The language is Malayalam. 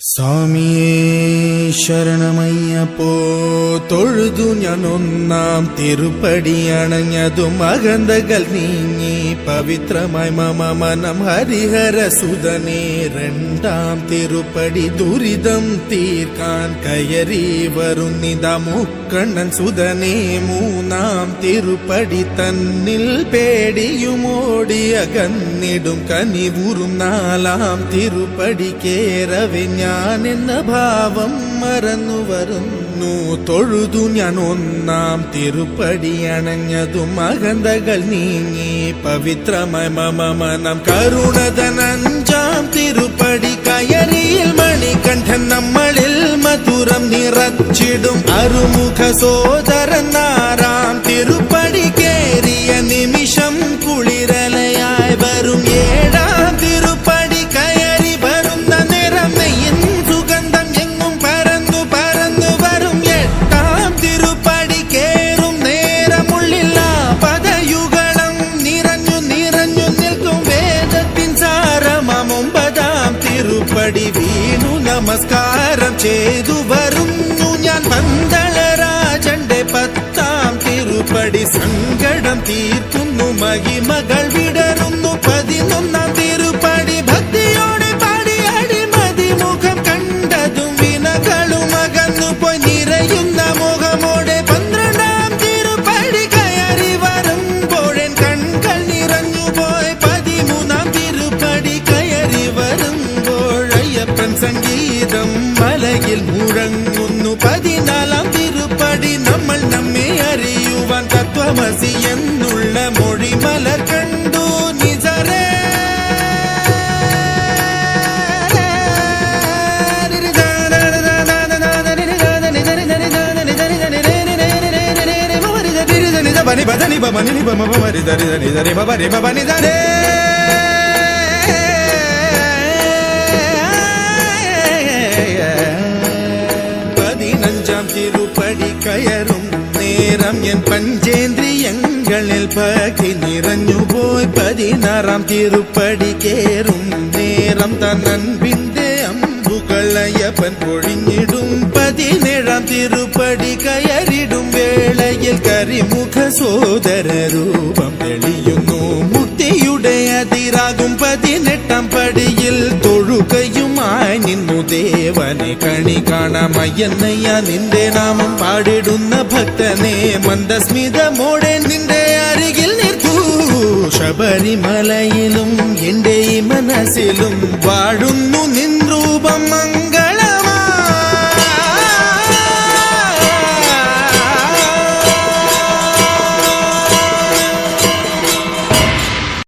സ്വാമിയേ ശരണമയ്യപ്പോ തൊഴുതു ഞാൻ ഒന്നാം തിരുപ്പടി അണഞ്ഞതും അകന്തകൾ നീങ്ങി പവിത്രമായി മമ മനം ഹരിഹര സുതനേ രണ്ടാം തിരുപ്പടി ദുരിതം തീർക്കാൻ കയറി വരുന്നിതാ മുക്കണ്ണൻ സുതനേ മൂന്നാം തിരുപ്പടി തന്നിൽ പേടിയുമോടി അകന്നിടും കനിവുറും നാലാം തിരുപ്പടി കേറവെ ഞാൻ എന്ന ഭാവം മറന്നു വരുന്നു തൊഴുതു ഞാൻ ഒന്നാം തിരുപ്പടി അണഞ്ഞതും അകന്തകൾ നീങ്ങി പവിത്രമായി മമ മനം കരുണതൻ അഞ്ചാം തിരുപ്പടി കയറിയിൽ മണികണ്ഠൻ നമ്മളിൽ മധുരം നിറച്ചിടും അറുമുഖ സോദരൻ ആറാം തിരുപ്പടി കേറിയ നിമിഷം കുളിരലയായി വരും ഏഴാം തിരുപ്പടി കയറി വരുന്ന നിറം നെയ്യിൻ സുഗന്ധം എങ്ങും പരന്നു പരന്നു വരും എട്ടാം തിരുപ്പടി കേറും നേരമുള്ളില്ല പദയുഗളം നിറഞ്ഞു നിറഞ്ഞു നിൽക്കും വേദത്തിൻ സാരമാം ഒമ്പതാം തിരുപ്പടി വീണു നമസ്കാരം ചെയ്തു വരുന്നു ഞാൻ പന്തളരാജന്റെ പത്താം തിരുപ്പടി സങ്കടം തീർക്കുന്നു മഹിമകൾ വിടരുന്നു പതിനൊന്നാം തിരുപ്പടി ഭക്തിയോടെ പാടി അടിമതി മുഖം കണ്ടതും വിനകളും അകന്നു പോയി നിറയുന്ന മുഖമോടെ പന്ത്രണ്ടാം തിരുപ്പടി കയറി വരുമ്പോഴൻ കൺകൾ നിറഞ്ഞു പോയി പതിമൂന്നാം തിരുപ്പടി കയറി വരുമ്പോഴയ്യപ്പൻ സംഗീതം മലയിൽ മുഴങ്ങുന്നു പതിനാലാം തിരുപ്പടി നമ്മൾ നമ്മെ അറിയുവാൻ തത്വമസി എന്നുള്ള മൊഴിമല കണ്ടു നിജരേ ബനി ബദനി ബമനി ബമബരി ദരി ദരി ദരി ബബരി ബബനി ദരേ പതിനഞ്ചാം തിരുപ്പടി കയറും നേരം എൻ പഞ്ചേന്ദ്രിയങ്ങളിൽ പകി നിറഞ്ഞുപോയി പതിനാറാം തിരുപ്പടി കേറും നേരം തന്നൻപിന്റെ അമ്പുകളയ്യപ്പൻ പൊഴിഞ്ഞിടും പതിനേഴാം തിരുപ്പടി കയറിടും വേളയിൽ കരിമുഖ സോദര രൂപം തെളിയുന്നു മുക്തിയുടെ അതിരാകും പതിനെട്ടാം പടിയിൽ തൊഴുകയുമായി നിന്നു ദേവനെ കണി കാണാമയ്യന്നയ്യ നിന്റെ നാമം പാടിടുന്ന ഭക്തനെ മന്ദസ്മിതമോടെ നിന്റെ അരികിൽ നിർത്തു ശബരിമലയിലും എന്റെ മനസ്സിലും